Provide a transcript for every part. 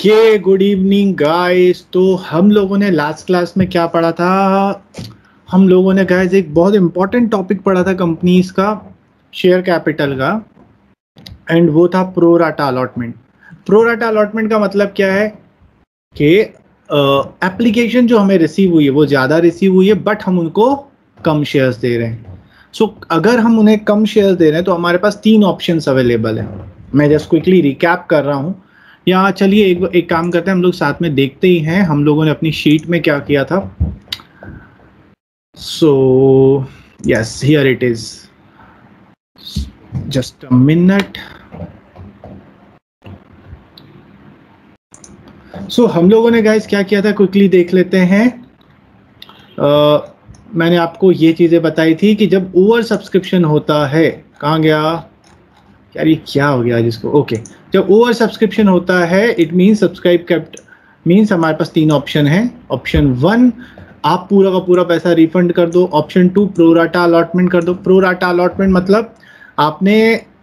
Okay, good evening guys. तो हम लोगों ने लास्ट क्लास में क्या पढ़ा था? हम लोगों ने गाइस एक बहुत इंपॉर्टेंट टॉपिक पढ़ा था कंपनीज का शेयर कैपिटल का, एंड वो था pro rata allotment. Pro rata allotment का मतलब क्या है कि एप्लीकेशन जो हमें रिसीव हुई है वो ज़्यादा रिसीव हुई है, बट हम उनको कम शेयर्स दे रहे हैं। सो अगर हम उन्हें कम शेयर्स दे रहे हैं तो हमारे पास तीन ऑप्शंस अवेलेबल है। मैं जस्ट क्विकली रिकैप कर रहा हूँ। या चलिए एक काम करते हैं, हम लोग साथ में देखते ही हैं हम लोगों ने अपनी शीट में क्या किया था। So yes, here it is, just a minute. So हम लोगों ने गाइस क्या किया था, क्विकली देख लेते हैं। मैंने आपको ये चीज़ें बताई थी कि जब ओवर सब्सक्रिप्शन होता है, कहाँ गया यार, ये क्या हो गया जिसको, ओके। जब ओवर सब्सक्रिप्शन होता है it mean subscribe kept means हमारे पास तीन ऑप्शन है। ऑप्शन वन, आप पूरा का पूरा पैसा रिफंड कर दो। ऑप्शन टू, प्रोराटा अलॉटमेंट कर दो। प्रोराटा अलॉटमेंट मतलब आपने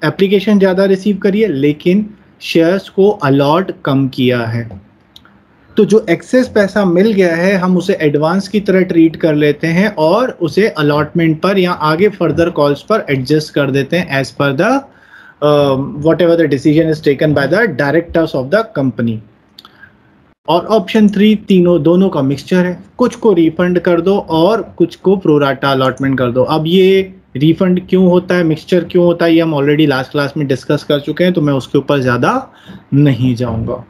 एप्लीकेशन ज़्यादा रिसीव करी है लेकिन शेयर्स को अलॉट कम किया है, तो जो एक्सेस पैसा मिल गया है हम उसे एडवांस की तरह ट्रीट कर लेते हैं और उसे अलॉटमेंट पर या आगे फर्दर कॉल्स पर एडजस्ट कर देते हैं as per the whatever the decision is taken by the directors of the company। और ऑप्शन थ्री, दोनों का मिक्सचर है, कुछ को रिफंड कर दो और कुछ को प्रोराटा अलॉटमेंट कर दो। अब ये रिफंड क्यों होता है, मिक्सचर क्यों होता है, ये हम ऑलरेडी लास्ट क्लास में डिस्कस कर चुके हैं, तो मैं उसके ऊपर ज़्यादा नहीं जाऊंगा।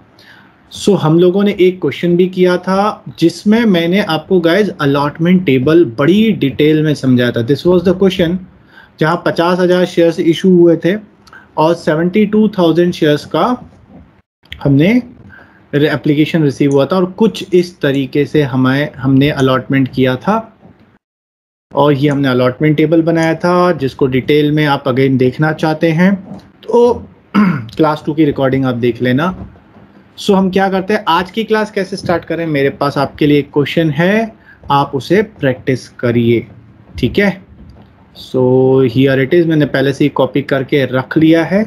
सो हम लोगों ने एक क्वेश्चन भी किया था जिसमें मैंने आपको गाइज अलॉटमेंट टेबल बड़ी डिटेल में समझाया था। दिस वाज द क्वेश्चन जहाँ 50,000 शेयर्स इशू हुए थे और 72,000 शेयर्स का हमने एप्लीकेशन रिसीव हुआ था, और कुछ इस तरीके से हमने अलॉटमेंट किया था। और ये हमने अलॉटमेंट टेबल बनाया था जिसको डिटेल में आप अगेन देखना चाहते हैं तो क्लास 2 की रिकॉर्डिंग आप देख लेना। सो हम क्या करते हैं, आज की क्लास कैसे स्टार्ट करें, मेरे पास आपके लिए एक क्वेश्चन है, आप उसे प्रैक्टिस करिए, ठीक है। सो हियर इट इज, मैंने पहले से ही कॉपी करके रख लिया है।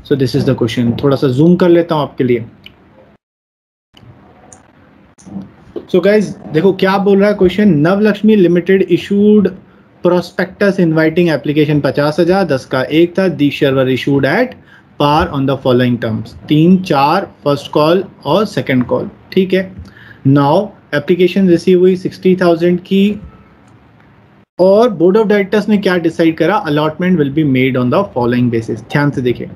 So this is the question, थोड़ा सा जूम कर लेता हूं आपके लिए। सो गाइज देखो क्या बोल रहा है question. Navlakshmi limited issued prospectus inviting application 50,000, 10 का एक था। The share were issued at par on the following terms, 3, 4 first call और सेकंड कॉल, ठीक है। नाउ एप्लीकेशन रिसीव हुई 60,000 की और बोर्ड ऑफ डायरेक्टर्स ने क्या डिसाइड करा, allotment will be made on the following basis. ध्यान से देखिए,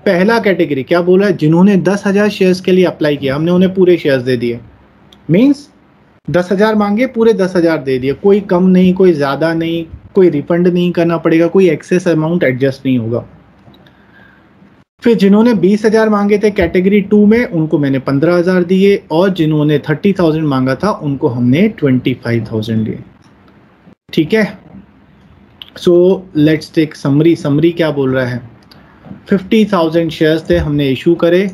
पहला कैटेगरी क्या बोला है, जिन्होंने 10,000 शेयर्स के लिए अप्लाई किया हमने उन्हें पूरे शेयर्स दे दिए। मीन्स 10,000 मांगे, पूरे 10,000 दे दिए, कोई कम नहीं, कोई ज़्यादा नहीं, कोई रिफंड नहीं करना पड़ेगा, कोई एक्सेस अमाउंट एडजस्ट नहीं होगा। फिर जिन्होंने 20,000 मांगे थे कैटेगरी 2 में, उनको मैंने 15,000 दिए, और जिन्होंने 30,000 मांगा था उनको हमने 25,000 दिए, ठीक है। सो लेट्स टेक समरी क्या बोल रहा है। 50,000 शेयर्स थे हमने इशू करे,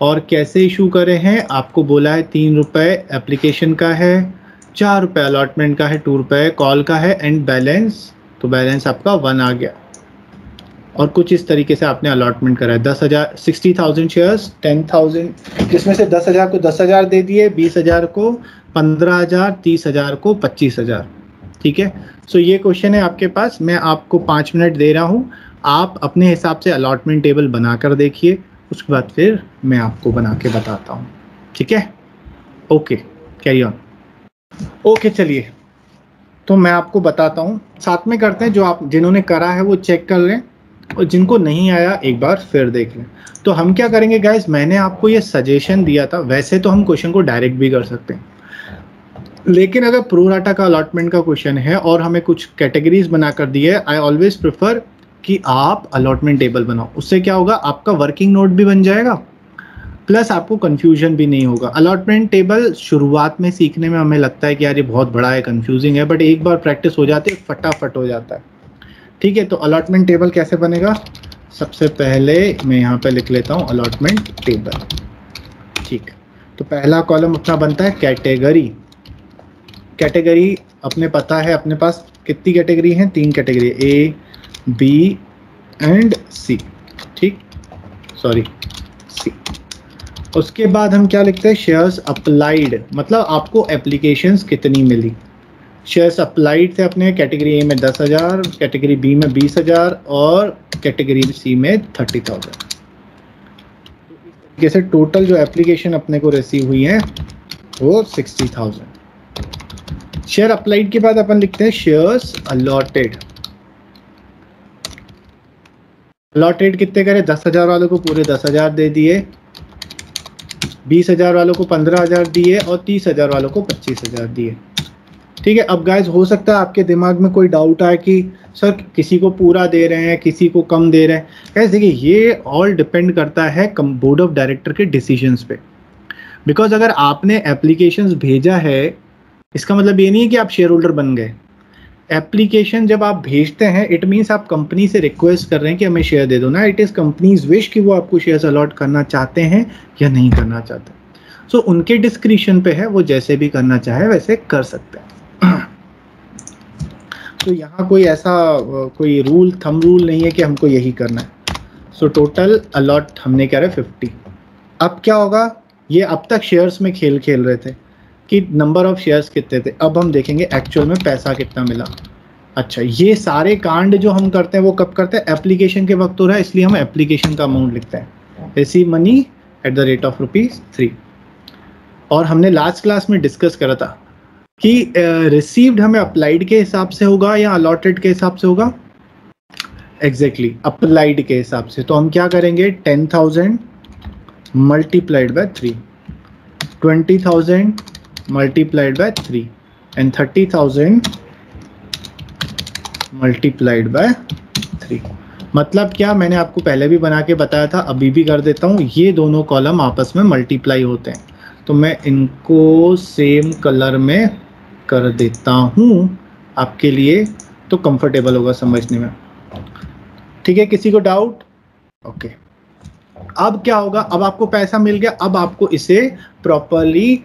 और कैसे इशू करे हैं आपको बोला है। 3 रुपये एप्लीकेशन का है, 4 रुपये अलॉटमेंट का है, 2 रुपये कॉल का है, एंड बैलेंस, तो बैलेंस आपका 1 आ गया। और कुछ इस तरीके से आपने अलॉटमेंट करा है। 10,000 60,000 शेयर्स, 10,000, जिसमें से 10,000 को 10,000 दे दिए, 20,000 को 15,000, 30,000 को 25,000, ठीक है। सो ये क्वेश्चन है आपके पास, मैं आपको 5 मिनट दे रहा हूँ, आप अपने हिसाब से अलॉटमेंट टेबल बनाकर देखिए, उसके बाद फिर मैं आपको बना के बताता हूँ, ठीक है। Okay, carry on. ओके चलिए, तो मैं आपको बताता हूँ, साथ में करते हैं। जो आप जिन्होंने करा है वो चेक कर लें, और जिनको नहीं आया एक बार फिर देख लें। तो हम क्या करेंगे गाइस, मैंने आपको ये सजेशन दिया था, वैसे तो हम क्वेश्चन को डायरेक्ट भी कर सकते हैं, लेकिन अगर प्रोराटा का अलॉटमेंट का क्वेश्चन है और हमें कुछ कैटेगरीज बना कर दी है, आई ऑलवेज प्रेफर कि आप अलॉटमेंट टेबल बनाओ। उससे क्या होगा, आपका वर्किंग नोट भी बन जाएगा, प्लस आपको कंफ्यूजन भी नहीं होगा। अलॉटमेंट टेबल शुरुआत में सीखने में हमें लगता है कि यार ये बहुत बड़ा है, कंफ्यूजिंग है, बट एक बार प्रैक्टिस हो जाती है फटाफट हो जाता है, ठीक है। तो अलॉटमेंट टेबल कैसे बनेगा, सबसे पहले मैं यहाँ पे लिख लेता हूँ अलॉटमेंट टेबल, ठीक। तो पहला कॉलम अपना बनता है कैटेगरी। कैटेगरी अपने पता है, अपने पास कितनी कैटेगरी हैं, 3 कैटेगरी, ए, बी एंड सी, ठीक, सॉरी सी। उसके बाद हम क्या लिखते हैं, शेयर्स अप्लाइड, मतलब आपको एप्लीकेशंस कितनी मिली। शेयर्स अप्लाइड थे अपने कैटेगरी ए में 10,000, कैटेगरी बी में 20,000 और कैटेगरी सी में 30,000। जैसे टोटल जो एप्लीकेशन अपने को रिसीव हुई है वो 60,000। शेयर अप्लाइड के बाद अपन लिखते हैं शेयर्स अलॉटेड। अलॉटेड कितने करें, 10,000 वालों को पूरे 10,000 दे दिए, 20,000 वालों को 15,000 दिए और 30,000 वालों को 25,000 दिए। ठीक है। अब गाइस हो सकता है आपके दिमाग में कोई डाउट आए कि सर किसी को पूरा दे रहे हैं, किसी को कम दे रहे हैं। गाइस देखिए, ये ऑल डिपेंड करता है बोर्ड ऑफ डायरेक्टर के डिसीजंस पे। बिकॉज अगर आपने एप्लीकेशंस भेजा है, इसका मतलब ये नहीं है कि आप शेयर होल्डर बन गए। एप्लीकेशन जब आप भेजते हैं, इट मीन्स आप कंपनी से रिक्वेस्ट कर रहे हैं कि हमें शेयर दे दो ना। इट इज़ कंपनीज विश कि वो आपको शेयर्स अलॉट करना चाहते हैं या नहीं करना चाहते। सो उनके डिस्क्रिप्शन पे है, वो जैसे भी करना चाहे वैसे कर सकते हैं। तो यहाँ कोई ऐसा कोई थंब रूल नहीं है कि हमको यही करना है। सो टोटल अलॉट हमने क्या रहे 50। अब क्या होगा, ये अब तक शेयर्स में खेल रहे थे कि नंबर ऑफ शेयर्स कितने थे। अब हम देखेंगे एक्चुअल में पैसा कितना मिला। अच्छा, ये सारे कांड जो हम करते हैं वो कब करते हैं, एप्लीकेशन के वक्त हो रहा है, इसलिए हम एप्लीकेशन का अमाउंट लिखते हैं, receive money at the rate of ₹3। और हमने लास्ट क्लास में डिस्कस करा था कि रिसीव्ड हमें अप्लाइड के हिसाब से होगा या अलॉटेड के हिसाब से होगा। एग्जैक्टली अप्लाइड के हिसाब से। तो हम क्या करेंगे, 10,000 multiplied by 3, 20,000 multiplied by 3 and 30,000 multiplied by 3। मतलब क्या, मैंने आपको पहले भी बना के बताया था, अभी भी कर देता हूँ। ये दोनों कॉलम आपस में मल्टीप्लाई होते हैं, तो मैं इनको सेम कलर में कर देता हूँ आपके लिए, तो कंफर्टेबल होगा समझने में। ठीक है, किसी को डाउट? ओके। अब क्या होगा, अब आपको पैसा मिल गया, अब आपको इसे प्रॉपरली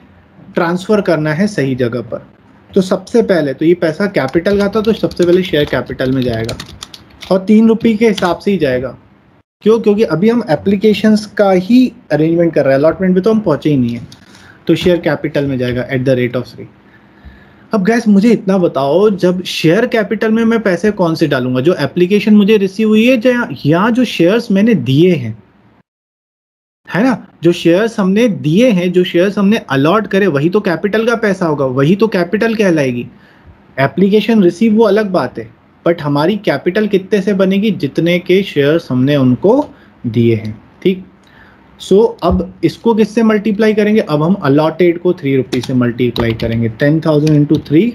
ट्रांसफर करना है सही जगह पर। तो सबसे पहले तो ये पैसा कैपिटल का था, तो सबसे पहले शेयर कैपिटल में जाएगा और ₹3 के हिसाब से ही जाएगा। क्यों? क्योंकि अभी हम एप्लीकेशंस का ही अरेंजमेंट कर रहे हैं, अलॉटमेंट पे तो हम पहुंचे ही नहीं है। तो शेयर कैपिटल में जाएगा एट द रेट ऑफ 3। अब गैस मुझे इतना बताओ, जब शेयर कैपिटल में मैं पैसे कौन से डालूंगा, जो एप्लीकेशन मुझे रिसीव हुई है या जो शेयर्स मैंने दिए हैं, है ना। जो शेयर्स हमने दिए हैं, जो शेयर्स हमने अलॉट करे, वही तो कैपिटल का पैसा होगा, वही तो कैपिटल कहलाएगी। एप्लीकेशन रिसीव वो अलग बात है, बट हमारी कैपिटल कितने से बनेगी, जितने के शेयर्स हमने उनको दिए हैं। ठीक। सो अब इसको किससे मल्टीप्लाई करेंगे, अब हम अलॉटेड को ₹3 से मल्टीप्लाई करेंगे। 10,000 इंटू 3,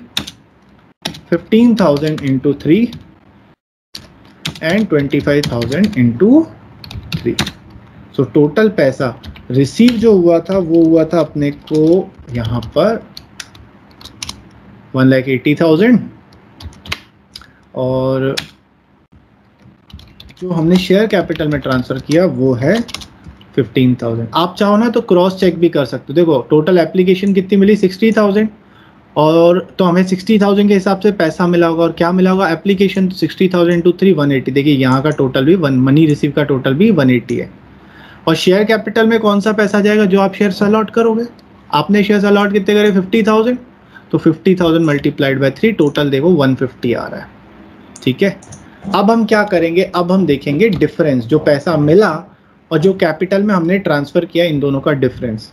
15,000 इंटू 3 एंड 25,000 इंटू 3। तो टोटल पैसा रिसीव जो हुआ था वो हुआ था अपने को यहाँ पर 1,80,000, और जो हमने शेयर कैपिटल में ट्रांसफर किया वो है 15,000। आप चाहो ना तो क्रॉस चेक भी कर सकते हो। देखो टोटल एप्लीकेशन कितनी मिली, 60,000, और तो हमें 60,000 के हिसाब से पैसा मिला होगा। और क्या मिला होगा, एप्लीकेशन 60,000 इंटू 3 180। देखिए यहाँ का टोटल भी मनी रिसीव का टोटल भी 180 है। और शेयर कैपिटल में कौन सा पैसा जाएगा, जो आप शेयर्स अलॉट करोगे। आपने शेयर्स अलॉट कितने करे, 50,000, तो 50,000 मल्टीप्लाइड बाय 3, टोटल देखो 150 आ रहा है। ठीक है। अब हम क्या करेंगे, अब हम देखेंगे डिफरेंस, जो पैसा मिला और जो कैपिटल में हमने ट्रांसफर किया, इन दोनों का डिफरेंस।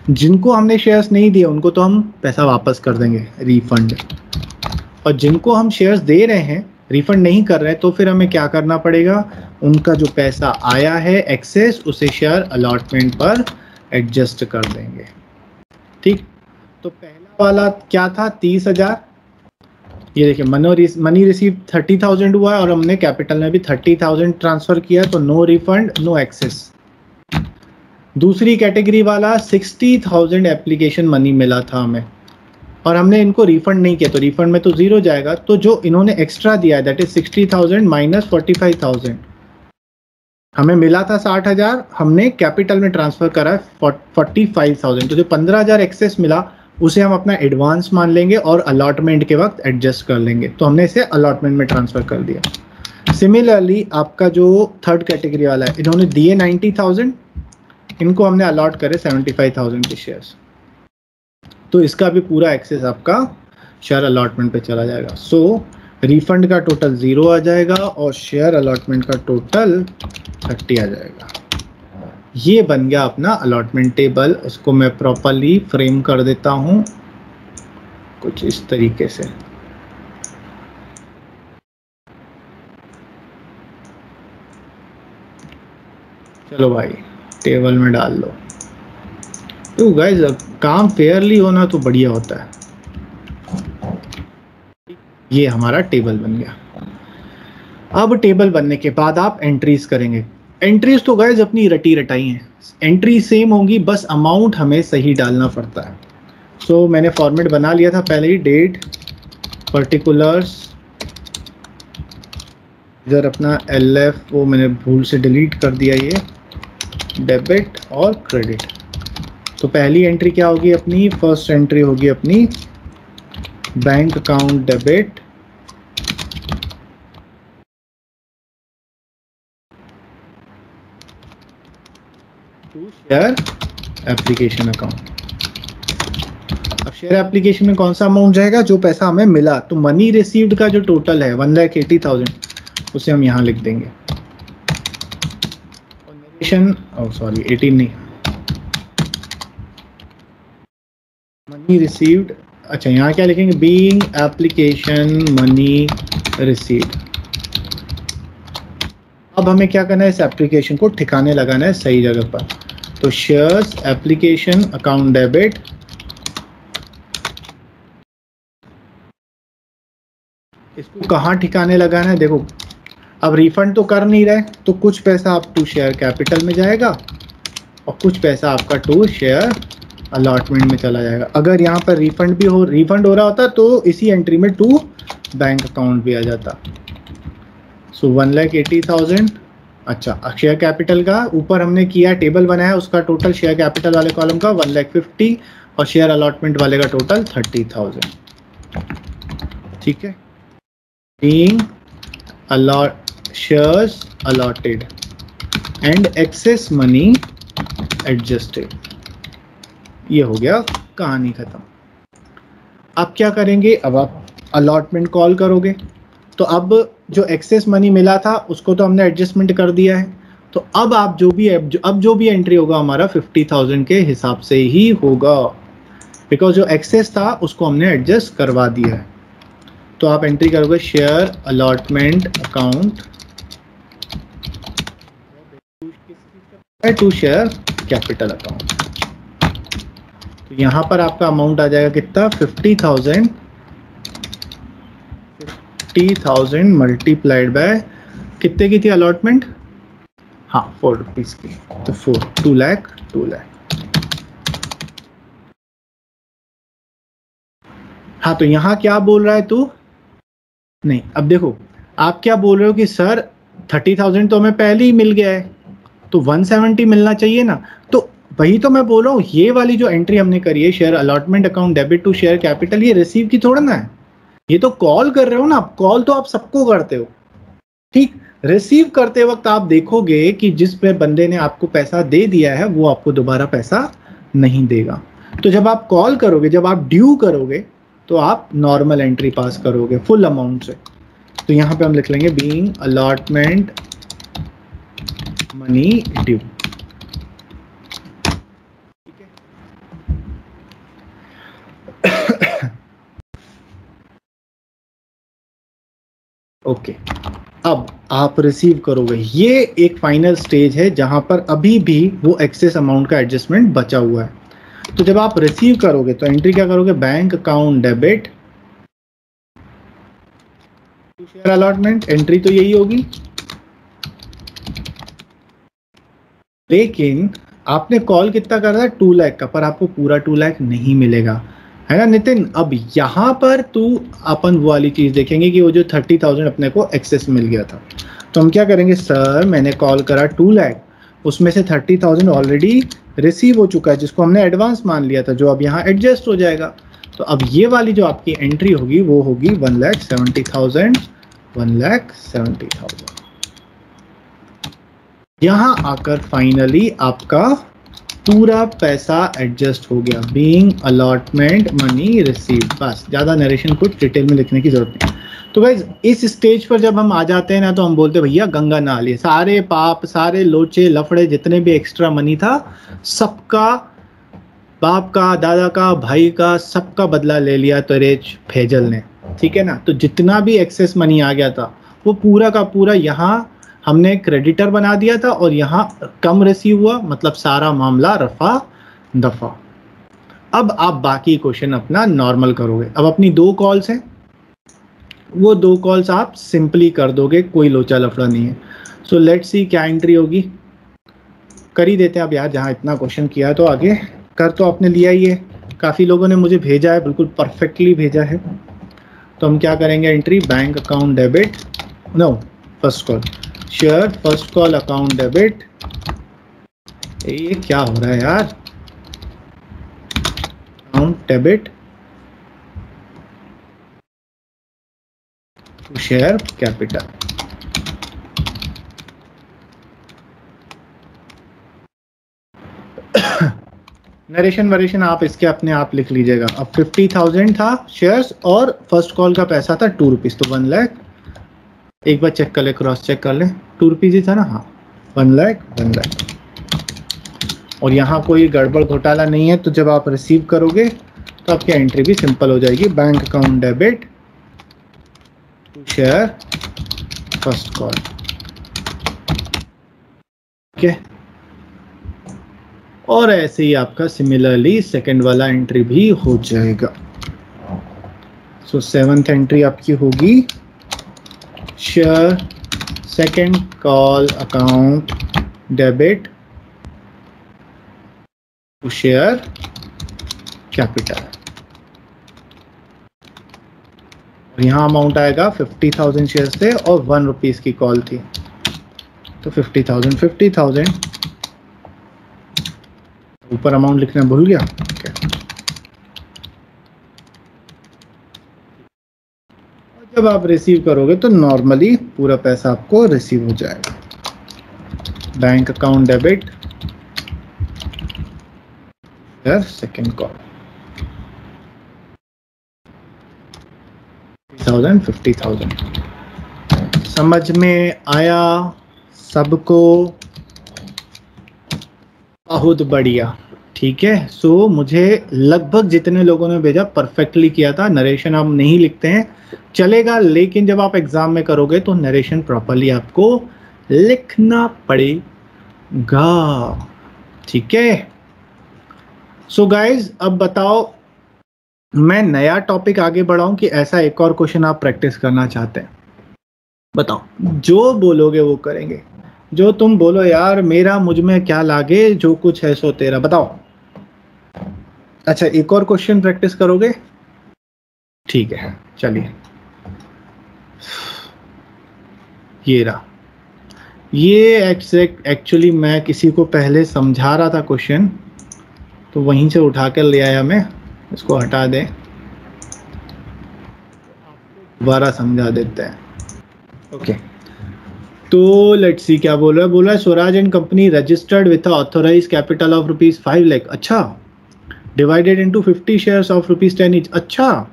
जिनको हमने शेयर्स नहीं दिए उनको तो हम पैसा वापस कर देंगे, रिफंड। और जिनको हम शेयर्स दे रहे हैं, रिफंड नहीं कर रहे हैं, तो फिर हमें क्या करना पड़ेगा, उनका जो पैसा आया है एक्सेस, उसे शेयर अलॉटमेंट पर एडजस्ट कर देंगे। ठीक। तो पहला वाला क्या था, 30,000। ये देखिए मनी रिसीव 30,000 हुआ है और हमने कैपिटल में भी 30,000 ट्रांसफर किया, तो नो रिफंड नो एक्सेस। दूसरी कैटेगरी वाला 60,000 एप्लीकेशन मनी मिला था हमें और हमने इनको रिफंड नहीं किया, तो रिफंड में तो 0 जाएगा। तो जो इन्होंने एक्स्ट्रा दिया है, दैट इज 60,000 माइनस 45,000। हमें मिला था 60,000, हमने कैपिटल में ट्रांसफर करा है 45,000। तो जो 15,000 एक्सेस मिला उसे हम अपना एडवांस मान लेंगे और अलॉटमेंट के वक्त एडजस्ट कर लेंगे। तो हमने इसे अलॉटमेंट में ट्रांसफर कर दिया। सिमिलरली आपका जो थर्ड कैटेगरी वाला है, इन्होंने दिए 90,000, इनको हमने अलॉट करे 75,000 के शेयर्स, तो इसका भी पूरा एक्सेस आपका शेयर अलॉटमेंट पे चला जाएगा। सो रिफंड का टोटल 0 आ जाएगा और शेयर अलॉटमेंट का टोटल 30 आ जाएगा। ये बन गया अपना अलॉटमेंट टेबल। इसको मैं प्रॉपरली फ्रेम कर देता हूँ कुछ इस तरीके से। चलो भाई टेबल में डाल लो। तो गाइस काम फेयरली होना तो बढ़िया होता है। ये हमारा टेबल बन गया। अब टेबल बनने के बाद आप एंट्रीज करेंगे। एंट्रीज तो गाइस अपनी रटी रटाई हैं, एंट्री सेम होंगी, बस अमाउंट हमें सही डालना पड़ता है। सो मैंने फॉर्मेट बना लिया था पहले ही, डेट, पर्टिकुलर्स, इधर अपना LF वो मैंने भूल से डिलीट कर दिया, ये डेबिट और क्रेडिट। तो पहली एंट्री क्या होगी अपनी, फर्स्ट एंट्री होगी अपनी bank account debit to share application account. अब शेयर एप्लीकेशन में कौन सा अमाउंट जाएगा, जो पैसा हमें मिला। तो मनी रिसीव्ड का जो टोटल है 1,80,000, उसे हम यहाँ लिख देंगे। सॉरी 18 नहीं, मनी रिसीव्ड। अच्छा यहाँ क्या लिखेंगे, बीइंग एप्लीकेशन मनी रिसीव्ड। अब हमें क्या करना है, इस एप्लीकेशन को ठिकाने लगाना है सही जगह पर। तो शेयर्स एप्लीकेशन अकाउंट डेबिट, इसको कहाँ ठिकाने लगाना है। देखो अब रिफंड तो कर नहीं रहे, तो कुछ पैसा आप टू शेयर कैपिटल में जाएगा और कुछ पैसा आपका टू शेयर अलॉटमेंट में चला जाएगा। अगर यहाँ पर रिफंड हो रहा होता तो इसी एंट्री में टू बैंक अकाउंट भी आ जाता। सो 1,80,000। अच्छा शेयर कैपिटल का ऊपर हमने किया, टेबल बनाया, उसका टोटल शेयर कैपिटल वाले कॉलम का 1,50,000 और शेयर अलॉटमेंट वाले का टोटल 30,000। ठीक है, being shares allotted and excess money adjusted। ये हो गया, कहानी खत्म। अब क्या करेंगे, अब आप अलॉटमेंट कॉल करोगे। तो अब जो एक्सेस मनी मिला था उसको तो हमने एडजस्टमेंट कर दिया है। तो अब आप जो भी एंट्री होगा हमारा 50,000 के हिसाब से ही होगा, बिकॉज जो एक्सेस था उसको हमने एडजस्ट करवा दिया है। तो आप एंट्री करोगे share allotment account to share capital account. तो यहाँ पर आपका अमाउंट आ जाएगा कितना, 50,000 मल्टीप्लाइड बाय कितने की थी अलॉटमेंट, हाँ 4 रुपीज की, तो 2 लाख। हाँ तो यहाँ क्या बोल रहा है तू, नहीं अब देखो आप क्या बोल रहे हो कि सर 30,000 तो हमें पहले ही मिल गया है, तो 170 मिलना चाहिए ना। तो वही तो मैं बोल रहा हूँ, ये वाली जो एंट्री हमने करी है share allotment account debit to share capital, ये रिसीव की थोड़ा ना है, ये तो कॉल कर रहे हो ना। कॉल तो आप सबको करते हो, ठीक। रिसीव करते वक्त आप देखोगे कि जिस पे बंदे ने आपको पैसा दे दिया है वो आपको दोबारा पैसा नहीं देगा। तो जब आप कॉल करोगे, जब आप ड्यू करोगे, तो आप नॉर्मल एंट्री पास करोगे फुल अमाउंट से। तो यहाँ पे हम लिख लेंगे being allotment money due. Okay अब आप रिसीव करोगे, ये एक फाइनल स्टेज है जहां पर अभी भी वो एक्सेस अमाउंट का एडजस्टमेंट बचा हुआ है। तो जब आप रिसीव करोगे तो एंट्री क्या करोगे, bank account debit to share allotment, entry तो यही होगी। लेकिन आपने कॉल कितना कर रहा है, 2 लाख का, पर आपको पूरा 2 लाख नहीं मिलेगा, है ना नितिन। अब यहाँ पर तू अपन वो वाली चीज देखेंगे कि वो जो 30,000 अपने को एक्सेस मिल गया था, तो हम क्या करेंगे, सर मैंने कॉल करा 2 लाख, उसमें से 30,000 ऑलरेडी रिसीव हो चुका है जिसको हमने एडवांस मान लिया था, जो अब यहाँ एडजस्ट हो जाएगा। तो अब ये वाली जो आपकी एंट्री होगी वो होगी 1,70,000। यहाँ आकर फाइनली आपका पूरा पैसा एडजस्ट हो गया, बीइंग अलॉटमेंट मनी रिसीव। बस ज़्यादा नरेशन कुछ डिटेल में लिखने की जरूरत नहीं। तो गाइज इस स्टेज पर जब हम आ जाते हैं ना, तो हम बोलते हैं भैया गंगा नहा लिए, सारे पाप, सारे लोचे लफड़े, जितने भी एक्स्ट्रा मनी था सबका, बाप का, दादा का, भाई का, सबका बदला ले लिया तेरे फैजल ने, ठीक है ना। तो जितना भी एक्सेस मनी आ गया था वो पूरा का पूरा यहाँ हमने क्रेडिटर बना दिया था, और यहाँ कम रिसीव हुआ, मतलब सारा मामला रफा दफा। अब आप बाकी क्वेश्चन अपना नॉर्मल करोगे। अब अपनी 2 कॉल्स हैं, वो 2 कॉल्स आप सिंपली कर दोगे, कोई लोचा लफड़ा नहीं है। सो लेट्स सी क्या एंट्री होगी, कर ही देते हैं अब यार, जहाँ इतना क्वेश्चन किया तो आगे कर तो आपने लिया ही है। काफ़ी लोगों ने मुझे भेजा है, बिल्कुल परफेक्टली भेजा है। तो हम क्या करेंगे, entry bank account debit, no first call share first call account debit. ये क्या हो रहा है यार, account debit to share capital. Narration वरेशन आप इसके अपने आप लिख लीजिएगा। अब 50,000 था शेयर्स, और फर्स्ट कॉल का पैसा था 2 रुपीज़, तो 1 लाख। एक बार चेक कर ले, क्रॉस चेक कर ले, 2 रुपीज़ ही था ना, हाँ 1 लाख 1 लाख। और यहाँ कोई गड़बड़ घोटाला नहीं है, तो जब आप रिसीव करोगे तो आपकी एंट्री भी सिंपल हो जाएगी, bank account debit to share first call, ठीक है। और ऐसे ही आपका सिमिलरली सेकंड वाला एंट्री भी हो जाएगा। सो 7th एंट्री आपकी होगी share second call account debit to share capital, और यहाँ अमाउंट आएगा 50,000 शेयर थे और 1 रुपीज़ की कॉल थी, तो 50,000 ऊपर अमाउंट लिखना भूल गया, और जब आप रिसीव करोगे तो नॉर्मली पूरा पैसा आपको रिसीव हो जाएगा। बैंक अकाउंट डेबिट फिर सेकेंड कॉल 50,000। समझ में आया सबको? बहुत बढ़िया, ठीक है। सो मुझे लगभग जितने लोगों ने भेजा परफेक्टली किया था। नरेशन आप नहीं लिखते हैं चलेगा, लेकिन जब आप एग्जाम में करोगे तो नरेशन प्रॉपरली आपको लिखना पड़ेगा, ठीक है। सो गाइज अब बताओ, मैं नया टॉपिक आगे बढ़ाऊं कि ऐसा एक और क्वेश्चन आप प्रैक्टिस करना चाहते हैं? बताओ, जो बोलोगे वो करेंगे। जो तुम बोलो यार मेरा मुझ में क्या लागे, जो कुछ है सो तेरा, बताओ। अच्छा एक और क्वेश्चन प्रैक्टिस करोगे? ठीक है चलिए, ये रहा। ये एक्चुअली मैं किसी को पहले समझा रहा था क्वेश्चन, तो वहीं से उठा कर ले आया मैं। इसको हटा दें, दोबारा समझा देते हैं। ओके तो लेट्स सी क्या बोल रहा है। Swaraj and company registered with authorise capital of ₹5 lakh. अच्छा, divided into 50 shares of ₹10 each. अच्छा,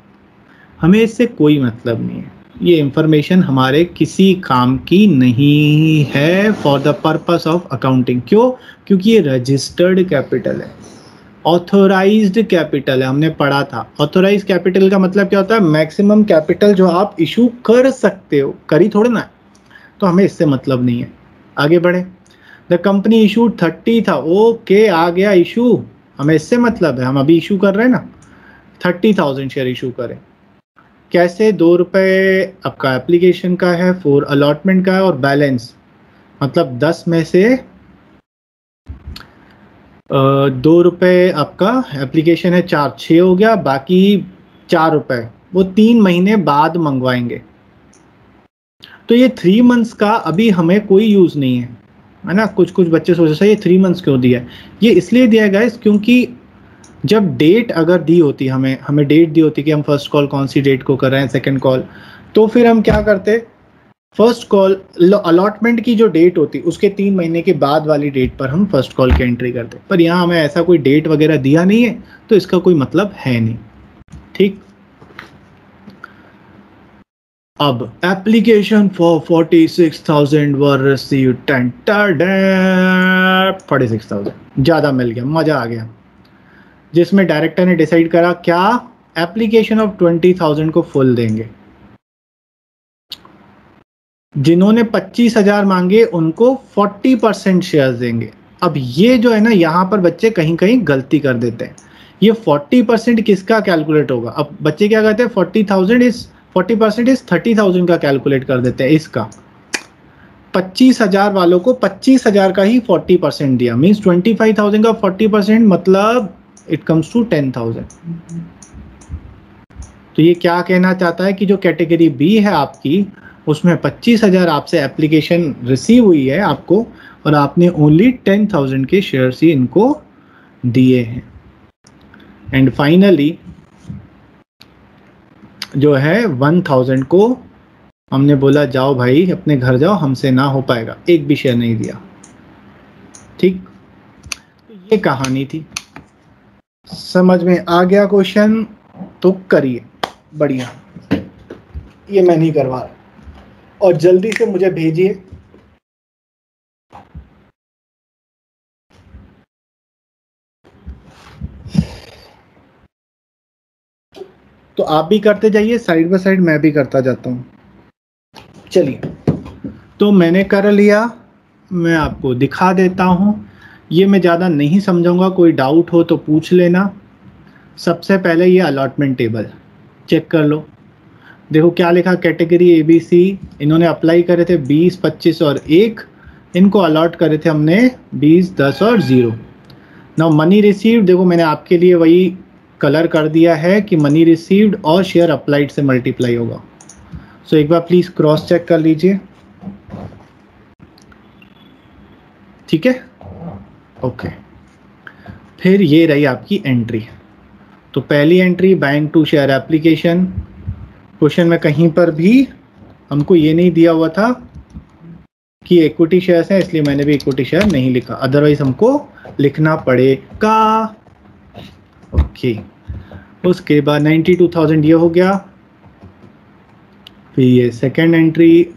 हमें इससे कोई मतलब नहीं है, ये इंफॉर्मेशन हमारे किसी काम की नहीं है for the purpose of accounting. क्यों? क्योंकि ये रजिस्टर्ड कैपिटल है, ऑथोराइज्ड कैपिटल है। हमने पढ़ा था ऑथोराइज कैपिटल का मतलब क्या होता है, मैक्सिमम कैपिटल जो आप इशू कर सकते हो, करी थोड़ा ना। तो हमें इससे मतलब नहीं है, आगे बढ़े। द कंपनी इशू 30 था, ओके आ गया इशू, हमें इससे मतलब है, हम अभी इशू कर रहे हैं ना, 30,000 शेयर इशू करें। कैसे? 2 रुपये आपका एप्लीकेशन का है, 4 अलॉटमेंट का है, और बैलेंस मतलब 10 में से 2 रुपये आपका एप्लीकेशन है, 4 6 हो गया, बाकी 4 रुपये वो 3 महीने बाद मंगवाएंगे। तो ये 3 मंथ्स का अभी हमें कोई यूज़ नहीं है ना। कुछ कुछ बच्चे सोच रहे हैं ये 3 मंथ्स क्यों दिया है। ये इसलिए दिया गया है क्योंकि जब डेट अगर दी होती, हमें डेट दी होती कि हम फर्स्ट कॉल कौन सी डेट को कर रहे हैं, सेकंड कॉल, तो फिर हम क्या करते, फर्स्ट कॉल अलॉटमेंट की जो डेट होती है उसके 3 महीने के बाद वाली डेट पर हम फर्स्ट कॉल की एंट्री करते हैं, पर यहाँ हमें ऐसा कोई डेट वगैरह दिया नहीं है तो इसका कोई मतलब है नहीं। ठीक, अब एप्लीकेशन फॉर 46,000 वर रिसीव्ड, 46,000 ज़्यादा मिल गया, मज़ा आ गया। जिसमें डायरेक्टर ने डिसाइड करा क्या, एप्लीकेशन ऑफ 20,000 को फुल देंगे। जिन्होंने 25,000 मांगे उनको 40% शेयर्स देंगे। अब ये जो है ना, यहाँ पर बच्चे कहीं कहीं गलती कर देते हैं। ये 40% किसका कैलकुलेट होगा? अब बच्चे क्या कहते हैं, 40% इज 40% इज 30,000 का कैलकुलेट कर देते हैं। इसका 25,000 वालों को 25,000 का ही 40% दिया, मीन्स 25,000 का 40% मतलब इट कम्स टू 10,000। तो ये क्या कहना चाहता है कि जो कैटेगरी बी है आपकी, उसमें 25,000 आपसे एप्लीकेशन रिसीव हुई है आपको, और आपने ओनली 10,000 के शेयर्स ही इनको दिए हैं। एंड फाइनली जो है 1,000 को हमने बोला जाओ भाई अपने घर जाओ, हमसे ना हो पाएगा, एक भी शेयर नहीं दिया। ठीक, तो ये कहानी थी। समझ में आ गया क्वेश्चन? तो करिए, बढ़िया। ये मैं नहीं करवा रहा, और जल्दी से मुझे भेजिए। तो आप भी करते जाइए, साइड बाय साइड मैं भी करता जाता हूँ। चलिए, तो मैंने कर लिया, मैं आपको दिखा देता हूँ। ये मैं ज़्यादा नहीं समझाऊंगा, कोई डाउट हो तो पूछ लेना। सबसे पहले ये अलॉटमेंट टेबल चेक कर लो। देखो क्या लिखा, कैटेगरी ABC इन्होंने अप्लाई करे थे 20, 25 और 1, इनको अलॉट करे थे हमने 20, 10 और 0। नाउ मनी रिसीव्ड, देखो मैंने आपके लिए वही कलर कर दिया है कि मनी रिसीव्ड और शेयर अप्लाइड से मल्टीप्लाई होगा। सो एक बार प्लीज क्रॉस चेक कर लीजिए, ठीक है? ओके, फिर ये रही आपकी एंट्री। तो पहली entry bank to share application. Question में कहीं पर भी हमको ये नहीं दिया हुआ था कि इक्विटी शेयर्स हैं, इसलिए मैंने भी इक्विटी शेयर नहीं लिखा, अदरवाइज हमको लिखना पड़ेगा। ओके, उसके बाद 92,000 ये हो गया। फिर ये सेकेंड एंट्री,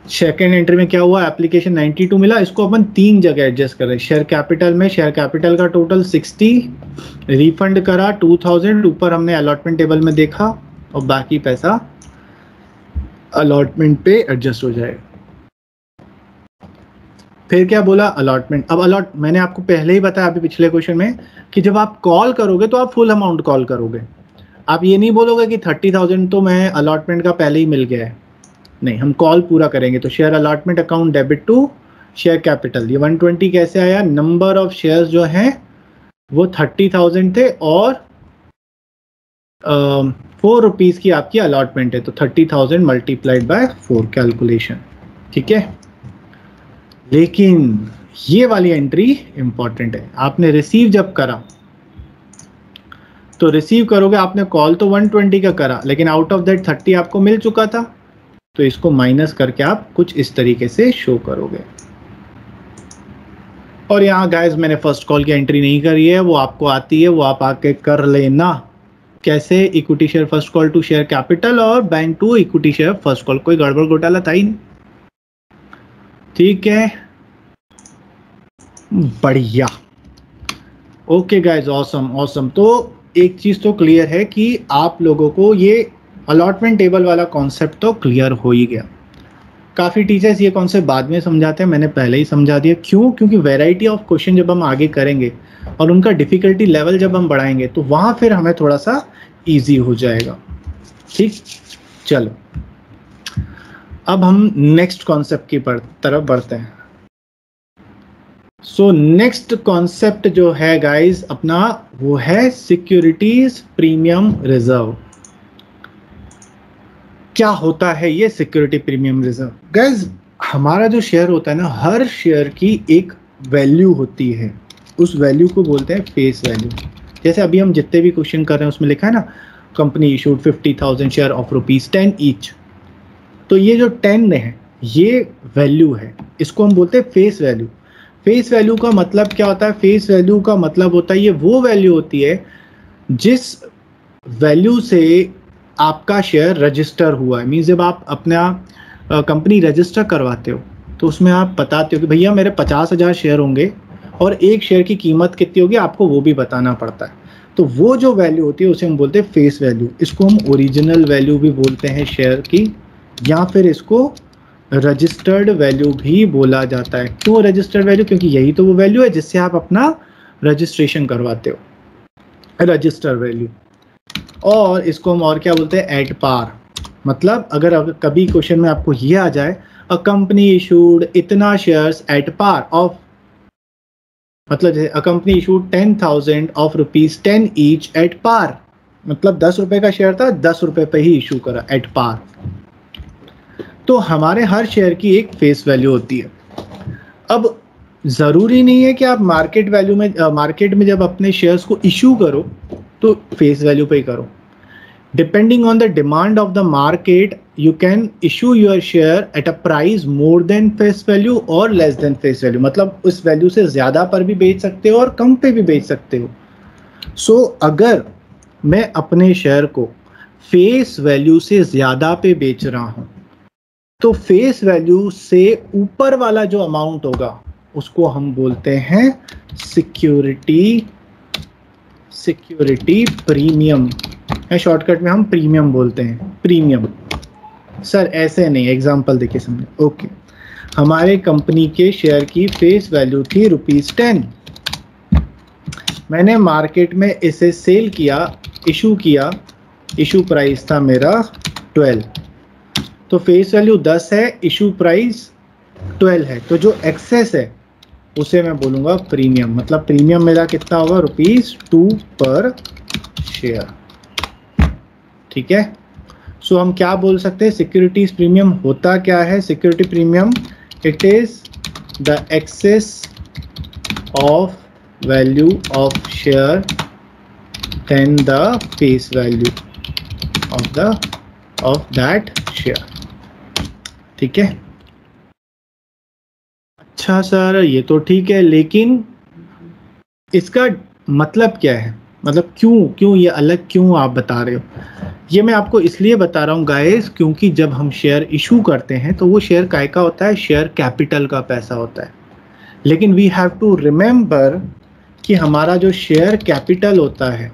सेकेंड एंट्री में क्या हुआ, एप्लीकेशन 92 मिला, इसको अपन 3 जगह एडजस्ट कर रहे हैं। शेयर कैपिटल में शेयर कैपिटल का टोटल 60, रिफंड करा 2,000, ऊपर हमने अलॉटमेंट टेबल में देखा, और बाकी पैसा अलॉटमेंट पे एडजस्ट हो जाएगा। फिर क्या बोला, अलॉटमेंट। अब मैंने आपको पहले ही बताया अभी पिछले क्वेश्चन में कि जब आप कॉल करोगे तो आप फुल अमाउंट कॉल करोगे। आप ये नहीं बोलोगे कि 30,000 तो मैं अलॉटमेंट का पहले ही मिल गया है, नहीं, हम कॉल पूरा करेंगे। तो share allotment account debit to share capital, ये 120 कैसे आया, नंबर ऑफ शेयर्स जो हैं वो 30,000 थे और 4 रुपीज़ की आपकी अलॉटमेंट है, तो 30,000 मल्टीप्लाइड बाय 4 कैलकुलेशन, ठीक है? लेकिन ये वाली एंट्री इंपॉर्टेंट है। आपने रिसीव जब करा तो रिसीव करोगे, आपने कॉल तो 120 का करा, लेकिन आउट ऑफ दैट 30 आपको मिल चुका था, तो इसको माइनस करके आप कुछ इस तरीके से शो करोगे। और यहाँ गाइस मैंने फर्स्ट कॉल की एंट्री नहीं करी है, वो आपको आती है, वो आप आके कर लेना। कैसे, equity share first call to share capital और bank to equity share first call, कोई गड़बड़ घोटाला था ही नहीं, ठीक है? बढ़िया, ओके गाइस, ऑसम ऑसम। तो एक चीज तो क्लियर है कि आप लोगों को ये अलॉटमेंट टेबल वाला कॉन्सेप्ट तो क्लियर हो ही गया। काफ़ी टीचर्स ये कॉन्सेप्ट बाद में समझाते हैं, मैंने पहले ही समझा दिया। क्यों? क्योंकि वैरायटी ऑफ क्वेश्चन जब हम आगे करेंगे और उनका डिफ़िकल्टी लेवल जब हम बढ़ाएंगे तो वहाँ फिर हमें थोड़ा सा इजी हो जाएगा, ठीक? चलो, अब हम नेक्स्ट कॉन्सेप्ट की तरफ बढ़ते हैं। सो नेक्स्ट कॉन्सेप्ट जो है गाइज अपना, वो है सिक्योरिटीज प्रीमियम रिजर्व। क्या होता है ये सिक्योरिटी प्रीमियम रिजर्व? गाइज हमारा जो शेयर होता है ना, हर शेयर की एक वैल्यू होती है, उस वैल्यू को बोलते हैं फेस वैल्यू। जैसे अभी हम जितने भी क्वेश्चन कर रहे हैं उसमें लिखा है ना, company issued 50,000 share of ₹10 each, तो ये जो 10 है ये वैल्यू है, इसको हम बोलते हैं फेस वैल्यू। फेस वैल्यू का मतलब क्या होता है? फेस वैल्यू का मतलब होता है ये वो वैल्यू होती है जिस वैल्यू से आपका शेयर रजिस्टर हुआ है। मीन्स जब आप अपना कंपनी रजिस्टर करवाते हो तो उसमें आप बताते हो कि भैया मेरे 50,000 शेयर होंगे और एक शेयर की कीमत कितनी होगी, आपको वो भी बताना पड़ता है। तो वो जो वैल्यू होती है उसे हम बोलते हैं फेस वैल्यू। इसको हम ओरिजिनल वैल्यू भी बोलते हैं शेयर की, या फिर इसको रजिस्टर्ड वैल्यू भी बोला जाता है। क्यों रजिस्टर्ड वैल्यू? क्योंकि यही तो वो वैल्यू है जिससे आप अपना रजिस्ट्रेशन करवाते हो, रजिस्टर वैल्यू। और इसको हम और क्या बोलते हैं? At par. मतलब अगर कभी क्वेश्चन में आपको ये आ जाए अ कंपनी इशूड इतना शेयर्स एट पार ऑफ, मतलब जैसे a company issued 10,000 of ₹10 each at par, मतलब 10 रुपए का शेयर था, 10 रुपए पे ही इशू करा एट पार। तो हमारे हर शेयर की एक फेस वैल्यू होती है। अब ज़रूरी नहीं है कि आप मार्केट वैल्यू में मार्केट में जब अपने शेयर्स को इशू करो तो फेस वैल्यू पे ही करो। Depending on the demand of the market you can issue your share at a price more than face value और लेस देन फेस वैल्यू, मतलब उस वैल्यू से ज़्यादा पर भी बेच सकते हो और कम पे भी बेच सकते हो। सो अगर मैं अपने शेयर को फेस वैल्यू से ज़्यादा पे बेच रहा हूँ तो फेस वैल्यू से ऊपर वाला जो अमाउंट होगा उसको हम बोलते हैं सिक्योरिटी प्रीमियम, है शॉर्टकट में हम प्रीमियम बोलते हैं। प्रीमियम सर ऐसे नहीं, एग्जांपल देखिए समझे। ओके, हमारे कंपनी के शेयर की फेस वैल्यू थी ₹10, मैंने मार्केट में इसे सेल किया, इशू किया, इशू प्राइस था मेरा 12, तो फेस वैल्यू 10 है, इशू प्राइस 12 है, तो जो एक्सेस है उसे मैं बोलूँगा प्रीमियम। मतलब प्रीमियम मेरा कितना होगा? ₹2 पर शेयर। ठीक है, सो हम क्या बोल सकते हैं? सिक्योरिटीज प्रीमियम होता क्या है? Security premium it is the excess of value of share then the face value of that share. ठीक है, अच्छा सर ये तो ठीक है, लेकिन इसका मतलब क्या है? मतलब क्यों ये अलग क्यों आप बता रहे हो? ये मैं आपको इसलिए बता रहा हूँ गाइस, क्योंकि जब हम शेयर इशू करते हैं तो वो शेयर काय का होता है? शेयर कैपिटल का पैसा होता है। लेकिन वी हैव टू रिमेंबर कि हमारा जो शेयर कैपिटल होता है,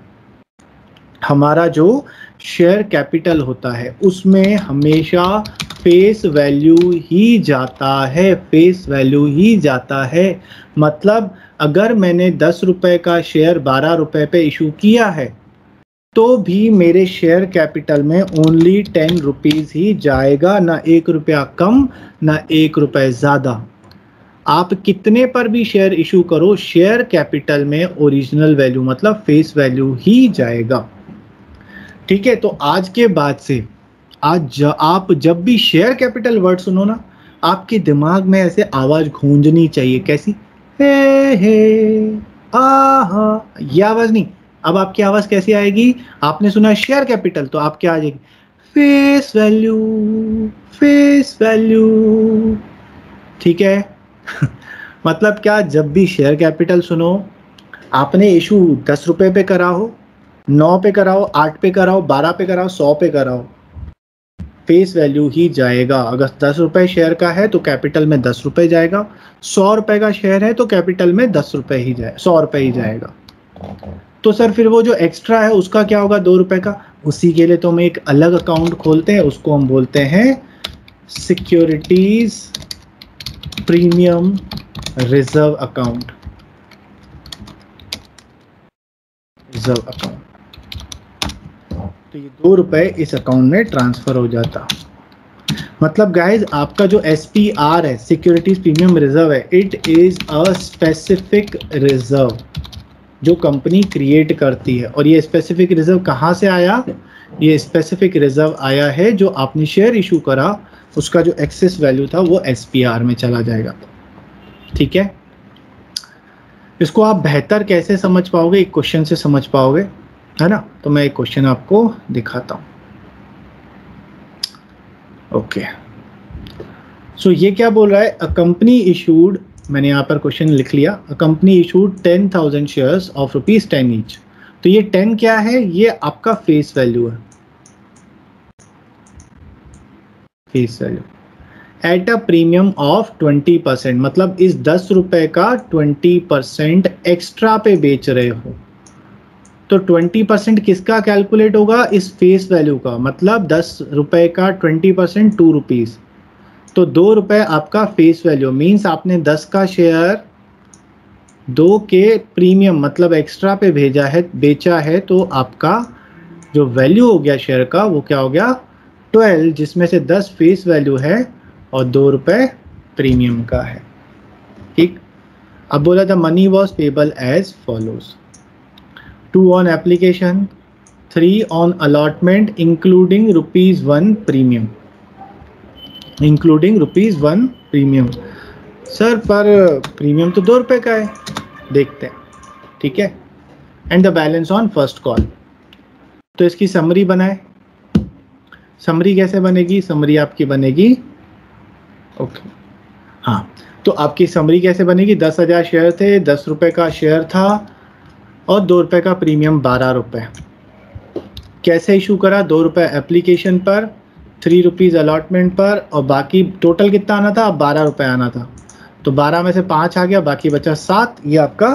हमारा जो शेयर कैपिटल होता है उसमें हमेशा फेस वैल्यू ही जाता है, फेस वैल्यू ही जाता है। मतलब अगर मैंने 10 रुपए का शेयर 12 रुपए पे इशू किया है तो भी मेरे शेयर कैपिटल में ओनली 10 रुपीज़ ही जाएगा, ना 1 रुपया कम ना 1 रुपये ज़्यादा। आप कितने पर भी शेयर इशू करो, शेयर कैपिटल में ओरिजिनल वैल्यू मतलब फेस वैल्यू ही जाएगा। ठीक है, तो आज के बाद से आप जब भी शेयर कैपिटल वर्ड सुनो ना, आपके दिमाग में ऐसे आवाज़ गूंजनी चाहिए। कैसी? हे आहा, ये आवाज़ नहीं। अब आपकी आवाज़ कैसी आएगी? आपने सुना शेयर कैपिटल तो आप क्या आ जाएगी? Face value, face value. ठीक है मतलब क्या? जब भी शेयर कैपिटल सुनो, आपने इशू 10 रुपए पे करा हो, 9 पे कराओ, 8 पे कराओ, 12 पे कराओ, 100 पे कराओ, फेस वैल्यू ही जाएगा। अगर 10 रुपए शेयर का है तो कैपिटल में 10 रुपए जाएगा, 100 रुपए का शेयर है तो कैपिटल में 10 रुपए ही जाए, 100 रुपए ही जाएगा। तो सर फिर वो जो एक्स्ट्रा है उसका क्या होगा? 2 रुपए का। उसी के लिए तो हम एक अलग अकाउंट खोलते हैं, उसको हम बोलते हैं securities premium reserve account. Reserve account, तो ये 2 रुपए इस अकाउंट में ट्रांसफर हो जाता। मतलब गाइज आपका जो SPR है, सिक्योरिटीज प्रीमियम रिजर्व है, it is a specific reserve जो कंपनी क्रिएट करती है। और ये स्पेसिफिक रिजर्व कहाँ से आया? ये स्पेसिफिक रिजर्व आया है जो आपने शेयर इशू करा, उसका जो एक्सेस वैल्यू था वो SPR में चला जाएगा। ठीक है, इसको आप बेहतर कैसे समझ पाओगे? एक क्वेश्चन से समझ पाओगे, है ना? तो मैं एक क्वेश्चन आपको दिखाता हूँ। ओके सो ये क्या बोल रहा है, अ कंपनी इशूड, मैंने यहाँ पर क्वेश्चन लिख लिया, अ company issued 10,000 shares of ₹10 each. तो ये 10 क्या है, ये आपका फेस वैल्यू है, face value at a premium of 20%, मतलब इस 10 रुपए का 20% एक्स्ट्रा पे बेच रहे हो। तो 20% किसका कैलकुलेट होगा, इस फेस वैल्यू का, मतलब 10 रुपए का 20% ₹2। तो 2 रुपए आपका फेस वैल्यू, मीन्स आपने 10 का शेयर 2 के प्रीमियम मतलब एक्स्ट्रा पे भेजा है, बेचा है, तो आपका जो वैल्यू हो गया शेयर का वो क्या हो गया 12, जिसमें से 10 फेस वैल्यू है और 2 रुपए प्रीमियम का है। ठीक, अब बोला था money was payable as follows, 2 on application, 3 on allotment including ₹1 premium, including ₹1 premium. Sir per premium तो 2 रुपए का है, देखते हैं। ठीक है, and the balance on first call. तो इसकी समरी बनाए, समरी कैसे बनेगी, समरी आपकी बनेगी ओके हाँ, तो आपकी समरी कैसे बनेगी, 10,000 शेयर थे, 10 रुपए का शेयर था और 2 रुपए का प्रीमियम 12 रुपए। कैसे इशू करा, 2 रुपए एप्लीकेशन पर, ₹3 अलॉटमेंट पर, और बाकी टोटल कितना आना था, 12 रुपए आना था। तो 12 में से 5 आ गया, बाकी बचा 7, ये आपका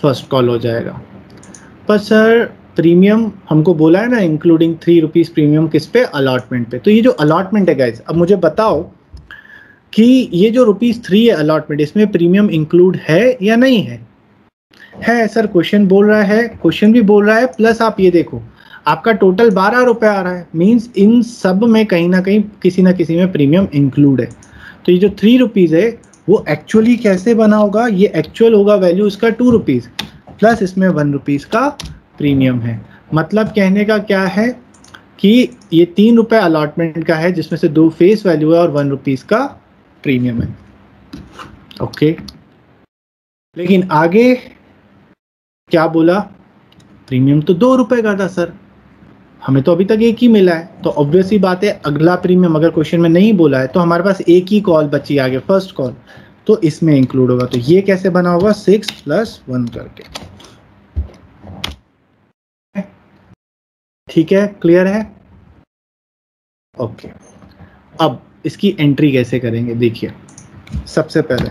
फर्स्ट कॉल हो जाएगा। पर सर प्रीमियम हमको बोला है ना, इंक्लूडिंग ₹3 प्रीमियम, किस पे, अलॉटमेंट पे। तो ये जो अलॉटमेंट है गाइस, अब मुझे बताओ कि ये जो ₹3 है अलॉटमेंट, इसमें प्रीमियम इंक्लूड है या नहीं है? है सर, क्वेश्चन बोल रहा है, क्वेश्चन भी बोल रहा है, प्लस आप ये देखो आपका टोटल 12 रुपए आ रहा है, मींस इन सब में कहीं ना कहीं किसी ना किसी में प्रीमियम इंक्लूड है। तो ये जो ₹3 है वो एक्चुअली कैसे बना होगा, ये एक्चुअल होगा वैल्यू इसका ₹2 प्लस इसमें ₹1 का प्रीमियम है। मतलब कहने का क्या है कि ये ₹3 अलॉटमेंट का है, जिसमें से 2 फेस वैल्यू है और ₹1 का प्रीमियम है। ओके, लेकिन आगे क्या बोला, प्रीमियम तो ₹2 का था सर, हमें तो अभी तक एक ही मिला है। तो ऑब्वियस ही बात है, अगला प्रीमियम अगर क्वेश्चन में नहीं बोला है तो हमारे पास एक ही कॉल बची आगे, फर्स्ट कॉल, तो इसमें इंक्लूड होगा। तो ये कैसे बना होगा, 6 + 1 करके। ठीक है, क्लियर है? ओके, अब इसकी एंट्री कैसे करेंगे, देखिए सबसे पहले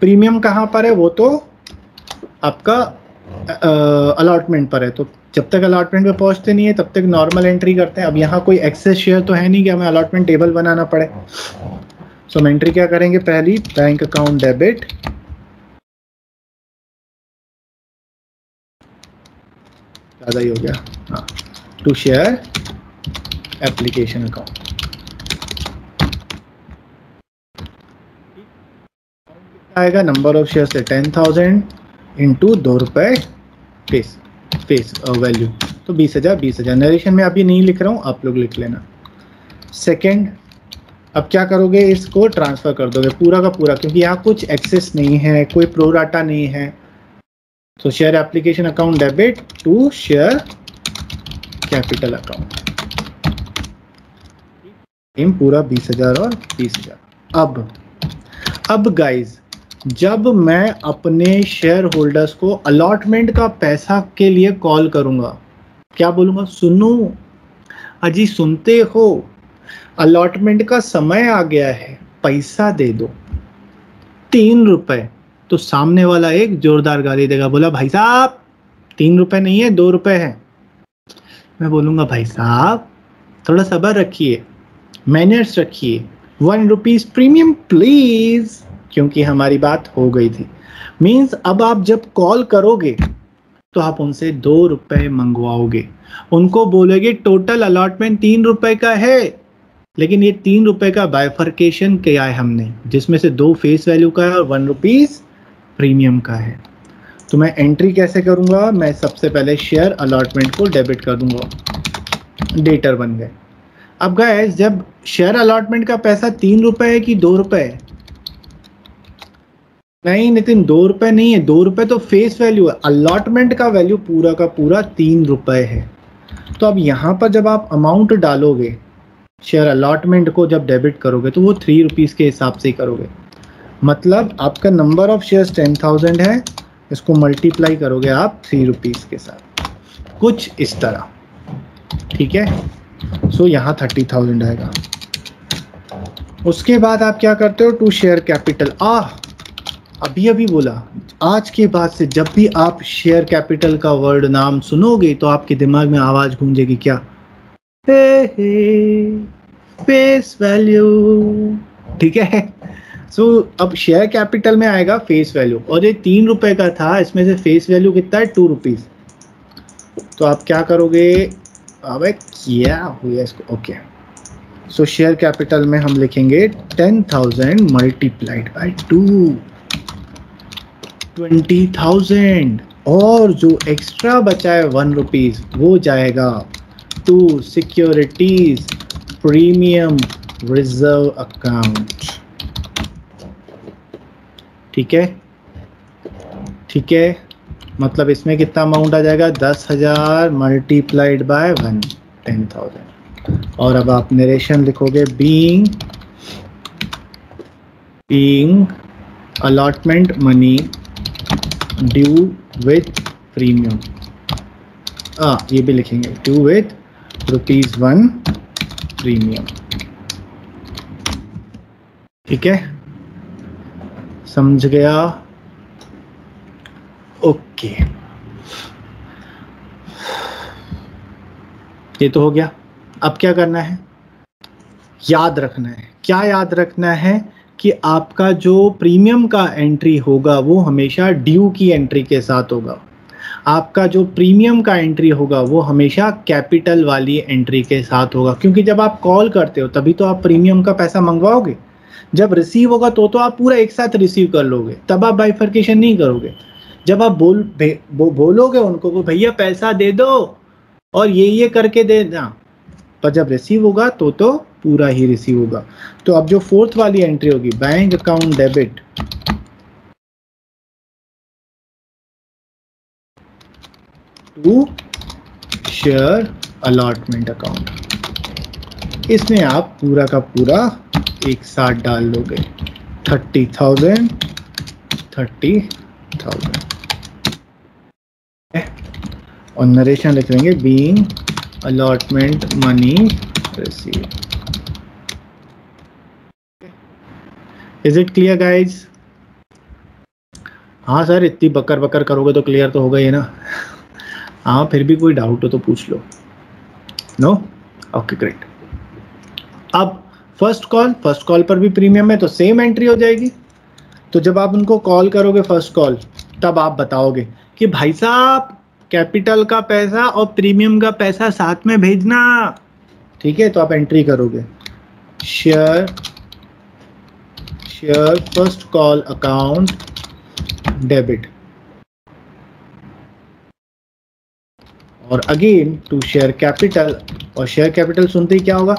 प्रीमियम कहाँ पर है, वो तो आपका अलॉटमेंट पर है। तो जब तक अलॉटमेंट पे पहुंचते नहीं है तब तक नॉर्मल एंट्री करते हैं। अब यहाँ कोई एक्सेस शेयर तो है नहीं कि हमें अलॉटमेंट टेबल बनाना पड़े। सो हम एंट्री क्या करेंगे, पहली बैंक अकाउंट डेबिट, ज़्यादा ही हो गया, हाँ, टू शेयर एप्लीकेशन अकाउंट। आएगा नंबर ऑफ शेयर से 10,000 इंटू ₹2 फेस वैल्यू, तो 20,000। नरेशन में अभी नहीं लिख रहा हूँ, आप लोग लिख लेना। सेकंड, अब क्या करोगे, इसको ट्रांसफर कर दोगे पूरा का पूरा, क्योंकि यहाँ कुछ एक्सेस नहीं है, कोई प्रोराटा नहीं है। तो share application account debit to share capital account, पूरा 20,000 और 20,000। अब गाइज, जब मैं अपने शेयर होल्डर्स को अलॉटमेंट का पैसा के लिए कॉल करूंगा, क्या बोलूंगा, सुनो अजी, सुनते हो, अलॉटमेंट का समय आ गया है, पैसा दे दो ₹3। तो सामने वाला एक जोरदार गाली देगा, बोला भाई साहब ₹3 नहीं है, ₹2 है। मैं बोलूंगा भाई साहब थोड़ा सब्र रखिए, मैनर्स रखिए, ₹1 प्रीमियम प्लीज, क्योंकि हमारी बात हो गई थी। मींस अब आप जब कॉल करोगे तो आप उनसे ₹2 मंगवाओगे, उनको बोलोगे टोटल अलॉटमेंट ₹3 का है, लेकिन ये ₹3 का बाइफर्केशन किया है हमने, जिसमें से 2 फेस वैल्यू का है और ₹1 प्रीमियम का है। तो मैं एंट्री कैसे करूंगा, मैं सबसे पहले शेयर अलॉटमेंट को डेबिट कर दूंगा, डेटर बन गए। अब गाइस, जब शेयर अलॉटमेंट का पैसा ₹3 है कि ₹2 है? नहीं नितिन, ₹2 नहीं है, ₹2 तो फेस वैल्यू है, अलॉटमेंट का वैल्यू पूरा का पूरा ₹3 है। तो अब यहाँ पर जब आप अमाउंट डालोगे शेयर अलॉटमेंट को जब डेबिट करोगे तो वो 3 रुपीज़ के हिसाब से ही करोगे। मतलब आपका नंबर ऑफ शेयर्स 10,000 है, इसको मल्टीप्लाई करोगे आप 3 रुपीज़ के साथ, कुछ इस तरह। ठीक है, सो यहाँ 30,000 आएगा। उसके बाद आप क्या करते हो, टू शेयर कैपिटल। अभी बोला, आज के बाद से जब भी आप शेयर कैपिटल का वर्ड नाम सुनोगे तो आपके दिमाग में आवाज गूंजेगी, क्या? Face value. ठीक है, सो अब शेयर कैपिटल में आएगा फेस वैल्यू, और ये 3 रुपए का था, इसमें से फेस वैल्यू कितना है, 2 रुपीज़। तो आप क्या करोगे, अबे क्या हुआ इसको, ओके। सो शेयर कैपिटल में हम लिखेंगे 10,000 मल्टीप्लाइड बाई 2, 20,000, और जो एक्स्ट्रा बचा है 1 रुपीज़ वो जाएगा to securities premium reserve account. ठीक है, ठीक है, मतलब इसमें कितना अमाउंट आ जाएगा, 10,000 मल्टीप्लाइड बाय 1, 10,000। और अब आप नरेशन लिखोगे, being allotment money due with premium, ये भी लिखेंगे, ड्यू विथ ₹1 प्रीमियम। ठीक है, समझ गया? ओके, ये तो हो गया। अब क्या करना है, याद रखना है। क्या याद रखना है कि आपका जो प्रीमियम का एंट्री होगा वो हमेशा ड्यू की एंट्री के साथ होगा। आपका जो प्रीमियम का एंट्री होगा वो हमेशा कैपिटल वाली एंट्री के साथ होगा, क्योंकि जब आप कॉल करते हो तभी तो आप प्रीमियम का पैसा मंगवाओगे। जब रिसीव होगा तो आप पूरा एक साथ रिसीव कर लोगे, तब आप बाइफर्केशन नहीं करोगे। जब आप बोलोगे उनको को भैया पैसा दे दो और ये करके दे देना, पर जब रिसीव होगा तो पूरा ही रिसीव होगा। तो अब जो फोर्थ वाली एंट्री होगी, bank account debit to share allotment account, इसमें आप पूरा का पूरा एक साथ डाल लोगे, 30,000 30,000, और नरेशन लिख लेंगे, being allotment money receive. Is it clear guys? हाँ सर, इतनी बकर बकर करोगे तो क्लियर तो होगा ही ना। हाँ, फिर भी कोई डाउट हो तो पूछ लो। नो? Okay great. अब फर्स्ट कॉल पर भी प्रीमियम है तो सेम एंट्री हो जाएगी। तो जब आप उनको कॉल करोगे फर्स्ट कॉल, तब आप बताओगे कि भाई साहब कैपिटल का पैसा और प्रीमियम का पैसा साथ में भेजना। ठीक है, तो आप एंट्री करोगे, share first call account debit, और अगेन टू शेयर कैपिटल, और शेयर कैपिटल सुनते ही क्या होगा,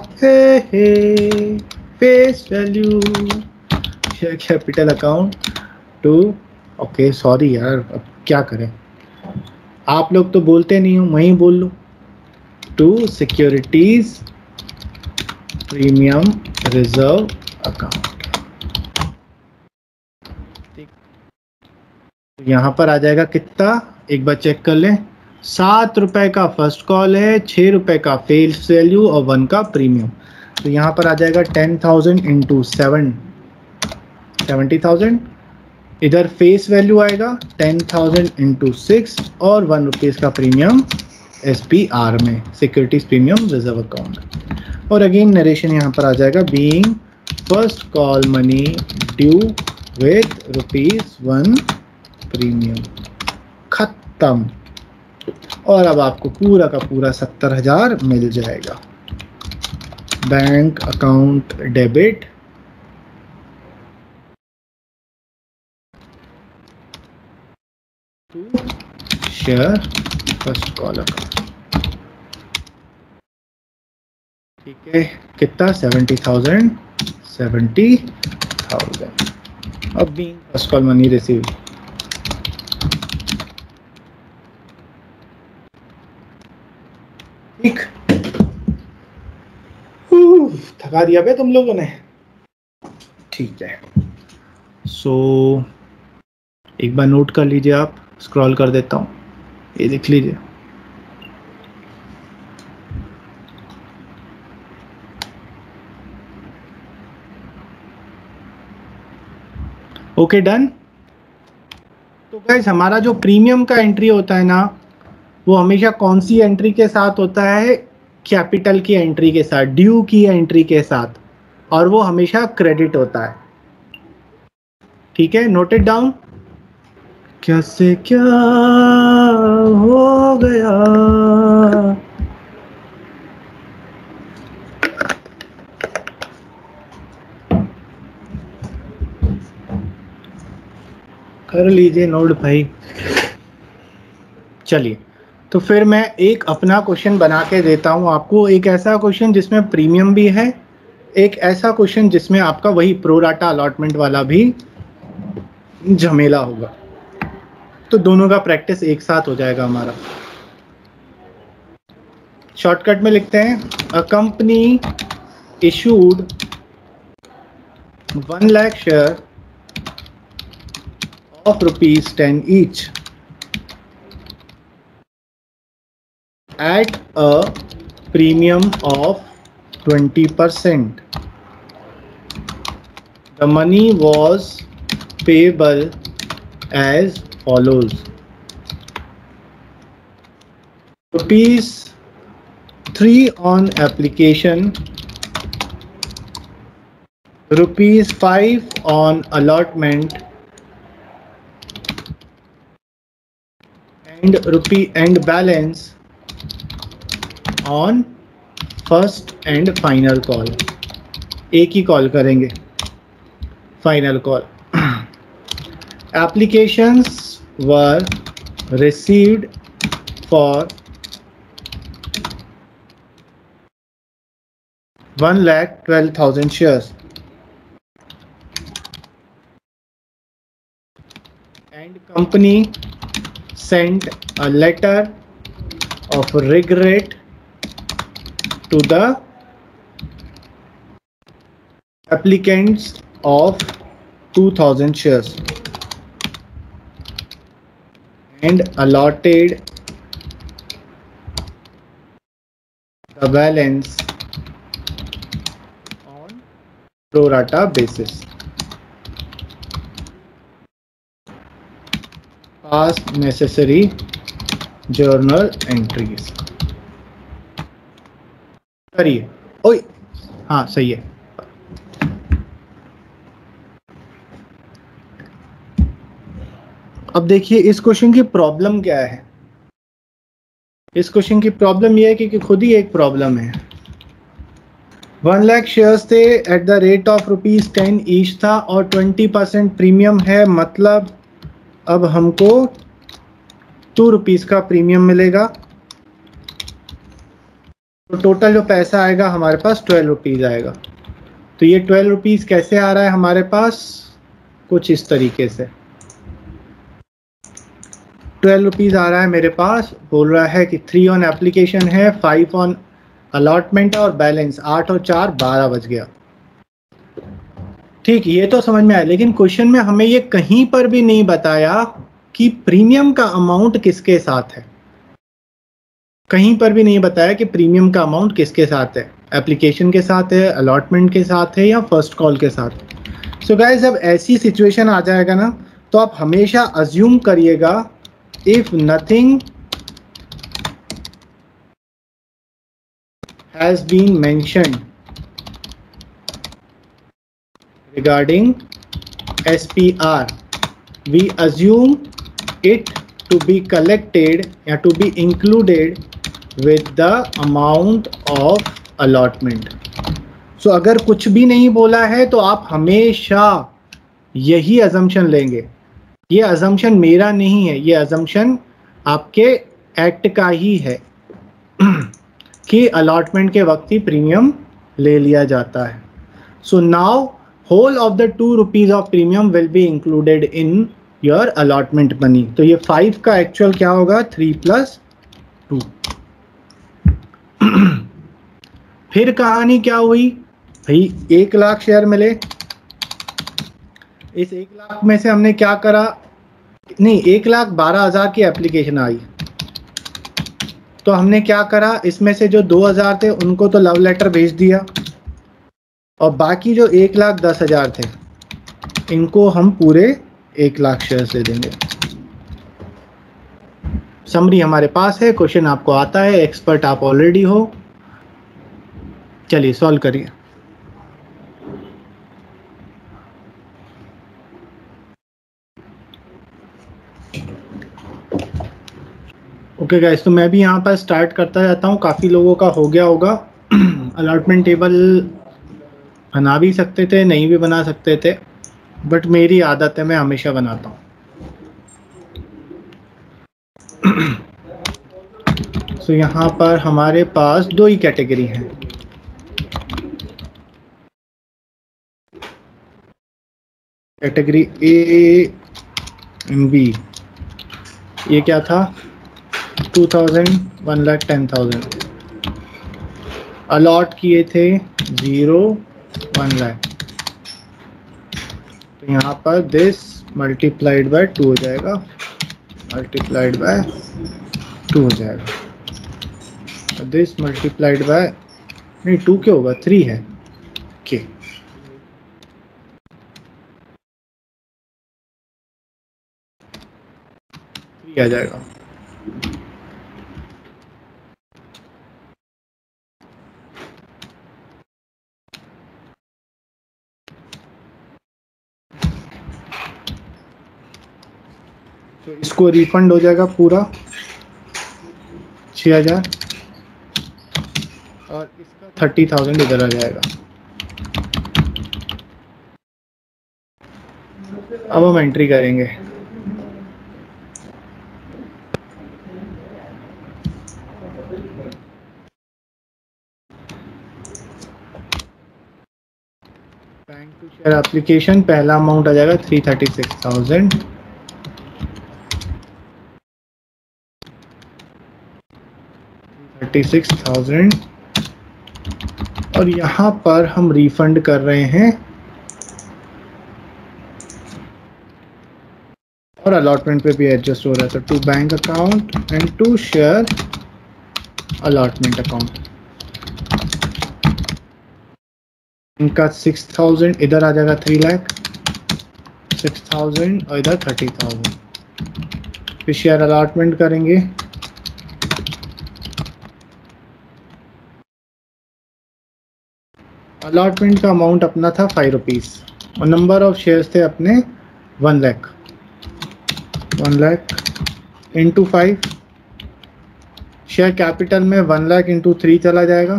face value, share capital account to, okay sorry यार, अब क्या करें, आप लोग तो बोलते नहीं हो, मैं ही बोल लूँ, to securities premium reserve account. यहाँ पर आ जाएगा कितना, एक बार चेक कर लें, 7 रुपए का फर्स्ट कॉल है, 6 रुपए का फेस वैल्यू और 1 का प्रीमियम। तो यहाँ पर आ जाएगा 10,000 इंटू 70,000। इधर फेस वैल्यू आएगा 10,000 इंटू 6 और 1 रुपीज़ का प्रीमियम SPR में, सिक्योरिटीज प्रीमियम रिजर्व अकाउंट। और अगेन नरेशन यहाँ पर आ जाएगा, being first call money due with ₹1 premium. खत्म। और अब आपको पूरा का पूरा 70,000 मिल जाएगा। Bank account debit to share first call account. ठीक है, कितना, 70,000 70,000। अब भी फर्स्ट कॉल मनी रिसीव, ठीक। थका दिया बे तुम लोगों ने। ठीक है, सो एक बार नोट कर लीजिए, आप स्क्रॉल कर देता हूँ, ये देख लीजिए। Okay done. तो गाइस हमारा जो प्रीमियम का एंट्री होता है ना, वो हमेशा कौन सी एंट्री के साथ होता है? कैपिटल की एंट्री के साथ, ड्यू की एंट्री के साथ, और वो हमेशा क्रेडिट होता है। ठीक है, नोटेड डाउन। क्या से क्या हो गया, कर लीजिए नोट भाई। चलिए, तो फिर मैं एक अपना क्वेश्चन बना के देता हूं आपको, एक ऐसा क्वेश्चन जिसमें प्रीमियम भी है, एक ऐसा क्वेश्चन जिसमें आपका वही प्रोराटा अलॉटमेंट वाला भी झमेला होगा। तो दोनों का प्रैक्टिस एक साथ हो जाएगा हमारा। शॉर्टकट में लिखते हैं, अ company issued 1 lakh share of ₹10 each at a premium of 20%. The money was payable as follows: ₹3 on application, ₹5 on allotment, and balance on first and final call. एक ही कॉल करेंगे, final call. Applications were received for 1,12,000 shares and company sent a letter of regret to the applicants of 2,000 shares and allotted the balance on pro rata basis. Pass necessary journal entries. करिए। ओए हाँ सही है। अब देखिए इस question की problem क्या है। इस क्वेश्चन की प्रॉब्लम यह है कि खुद ही एक प्रॉब्लम है। 1 लाख शेयर्स थे at the rate of ₹10 each था और 20% प्रीमियम है, मतलब अब हमको ₹2 का प्रीमियम मिलेगा। तो टोटल जो पैसा आएगा हमारे पास ₹12 आएगा। तो ये ₹12 कैसे आ रहा है हमारे पास? कुछ इस तरीके से ₹12 आ रहा है मेरे पास। बोल रहा है कि 3 ऑन एप्लीकेशन है, 5 ऑन अलॉटमेंट और बैलेंस 8 और 4 12 बज गया। ठीक, ये तो समझ में आया, लेकिन क्वेश्चन में हमें ये कहीं पर भी नहीं बताया कि प्रीमियम का अमाउंट किसके साथ है। कहीं पर भी नहीं बताया कि प्रीमियम का अमाउंट किसके साथ है, एप्लीकेशन के साथ है, अलॉटमेंट के साथ है या फर्स्ट कॉल के साथ। सो गाइस जब ऐसी सिचुएशन आ जाएगा ना, तो आप हमेशा अज्यूम करिएगा if nothing has been mentioned regarding SPR, we assume it to be collected या to be included with the amount of allotment. So अगर कुछ भी नहीं बोला है तो आप हमेशा यही assumption लेंगे। ये assumption मेरा नहीं है, ये assumption आपके एक्ट का ही है कि allotment के वक्त ही प्रीमियम ले लिया जाता है। So now whole of the ₹2 of premium will be included in your allotment money. तो ये 5 का एक्चुअल क्या होगा? 3 + 2। फिर कहानी क्या हुई? भाई 1,00,000 शेयर मिले, इस 1,00,000 में से हमने क्या करा, नहीं 1,12,000 की एप्लीकेशन आई, तो हमने क्या करा, इसमें से जो 2,000 थे उनको तो लव लेटर भेज दिया, और बाकी जो 1,10,000 थे इनको हम पूरे 1,00,000 शेयर दे देंगे। समरी हमारे पास है, क्वेश्चन आपको आता है, एक्सपर्ट आप ऑलरेडी हो। चलिए सॉल्व करिए। ओके गाइस, तो मैं भी यहाँ पर स्टार्ट करता जाता हूँ। काफ़ी लोगों का हो गया होगा। अलॉटमेंट टेबल बना भी सकते थे, नहीं भी बना सकते थे, बट मेरी आदत है, मैं हमेशा बनाता हूँ। तो यहाँ पर हमारे पास दो ही कैटेगरी हैं। कैटेगरी ए बी, ये क्या था, 2,000, 1,10,000 अलॉट किए थे, 0, 1,00,000। तो यहाँ पर दिस मल्टीप्लाइड बाय 2 हो जाएगा, मल्टीप्लाइड बाय 2 हो जाएगा। दिस मल्टीप्लाइड बाय, नहीं 2 क्या होगा, 3 है, ओके, आ जाएगा। तो इसको रिफंड हो जाएगा पूरा 6,000, और इसका 30,000 इधर आ जाएगा। अब हम एंट्री करेंगे। बैंक टू शेयर एप्लीकेशन, पहला अमाउंट आ जाएगा 336,000, 36,000, और यहाँ पर हम रिफंड कर रहे हैं, और अलॉटमेंट पे भी एडजस्ट हो रहा है, तो to bank account and to share allotment account. इनका 6,000 इधर आ जाएगा, 3,00,000, 6,000 और इधर 30,000। फिर शेयर अलॉटमेंट करेंगे, अलॉटमेंट का अमाउंट अपना था 5 रुपीज़, और नंबर ऑफ शेयर्स थे अपने 1,00,000, 1,00,000 इंटू 5, शेयर कैपिटल में 1,00,000 इंटू 3 चला जाएगा,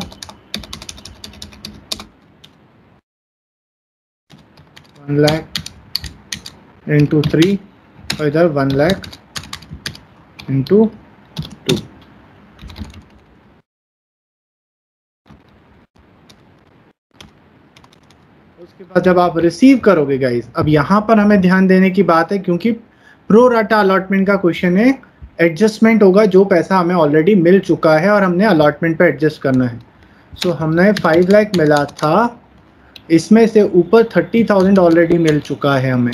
1,00,000 इंटू 3, और इधर 1,00,000 इंटू 2। उसके बाद जब आप रिसीव करोगे गाइस, अब यहाँ पर हमें ध्यान देने की बात है, क्योंकि प्रो राटा अलॉटमेंट का क्वेश्चन है, एडजस्टमेंट होगा जो पैसा हमें ऑलरेडी मिल चुका है और हमने अलॉटमेंट पे एडजस्ट करना है। सो हमने 5,00,000 मिला था, इसमें से ऊपर 30,000 ऑलरेडी मिल चुका है हमें,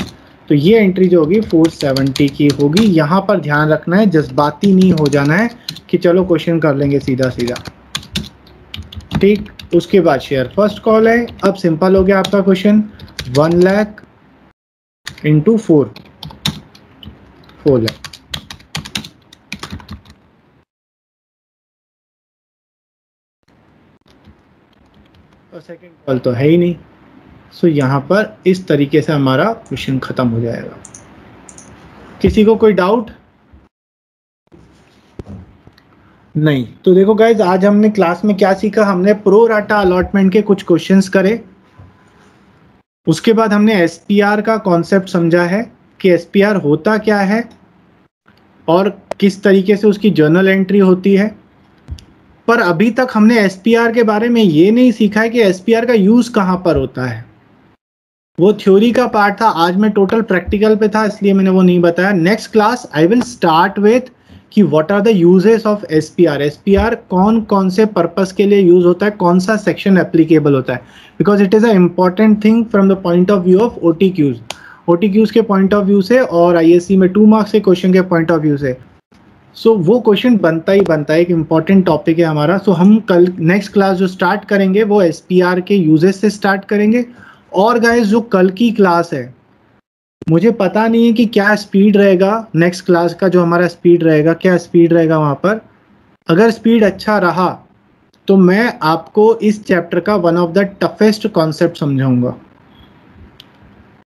तो ये एंट्री जो होगी 470 की होगी। यहाँ पर ध्यान रखना है, जज्बाती नहीं हो जाना है कि चलो क्वेश्चन कर लेंगे सीधा सीधा, ठीक। उसके बाद शेयर फर्स्ट कॉल है। अब सिंपल हो गया आपका क्वेश्चन, 1,00,000 इंटू 4 लाख। और सेकंड कॉल तो है ही नहीं, सो यहाँ पर इस तरीके से हमारा क्वेश्चन खत्म हो जाएगा। किसी को कोई डाउट? नहीं। तो देखो गाइज, आज हमने क्लास में क्या सीखा, हमने प्रो राटा अलॉटमेंट के कुछ क्वेश्चंस करे, उसके बाद हमने एसपीआर का कॉन्सेप्ट समझा है कि एसपीआर होता क्या है और किस तरीके से उसकी जर्नल एंट्री होती है। पर अभी तक हमने एसपीआर के बारे में ये नहीं सीखा है कि एसपीआर का यूज कहाँ पर होता है। वो थ्योरी का पार्ट था, आज मैं टोटल प्रैक्टिकल पे था, इसलिए मैंने वो नहीं बताया। Next class I will start with कि what are the uses of SPR. SPR कौन कौन से पर्पस के लिए यूज होता है, कौन सा सेक्शन एप्लीकेबल होता है, because it is a important thing from the point of view of OTQs, OTQs के पॉइंट ऑफ व्यू से और आईएससी में 2 मार्क्स के क्वेश्चन के पॉइंट ऑफ व्यू से। सो वो क्वेश्चन बनता ही बनता है, एक इम्पॉर्टेंट टॉपिक है हमारा। सो हम कल नेक्स्ट क्लास जो स्टार्ट करेंगे वो एसपीआर के यूजेस से स्टार्ट करेंगे। और गाइस जो कल की क्लास है, मुझे पता नहीं है कि क्या स्पीड रहेगा नेक्स्ट क्लास का, जो हमारा स्पीड रहेगा, क्या स्पीड रहेगा वहाँ पर। अगर स्पीड अच्छा रहा तो मैं आपको इस चैप्टर का one of the toughest concept समझाऊंगा।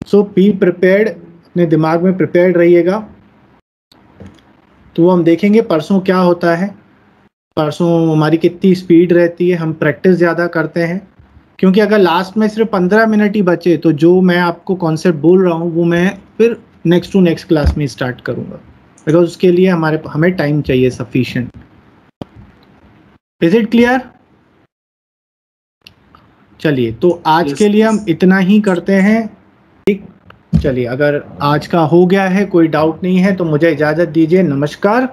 सो बी प्रिपेयर्ड, अपने दिमाग में प्रिपेयर्ड रहिएगा। तो हम देखेंगे परसों क्या होता है, परसों हमारी कितनी स्पीड रहती है, हम प्रैक्टिस ज़्यादा करते हैं। क्योंकि अगर लास्ट में सिर्फ 15 मिनट ही बचे तो जो मैं आपको कॉन्सेप्ट बोल रहा हूँ वो मैं फिर नेक्स्ट टू नेक्स्ट क्लास में स्टार्ट करूँगा, बिकॉज उसके लिए हमें टाइम चाहिए सफिशिएंट। Is it clear? चलिए, तो आज के लिए हम इतना ही करते हैं। ठीक, चलिए, अगर आज का हो गया है, कोई डाउट नहीं है तो मुझे इजाज़त दीजिए। नमस्कार।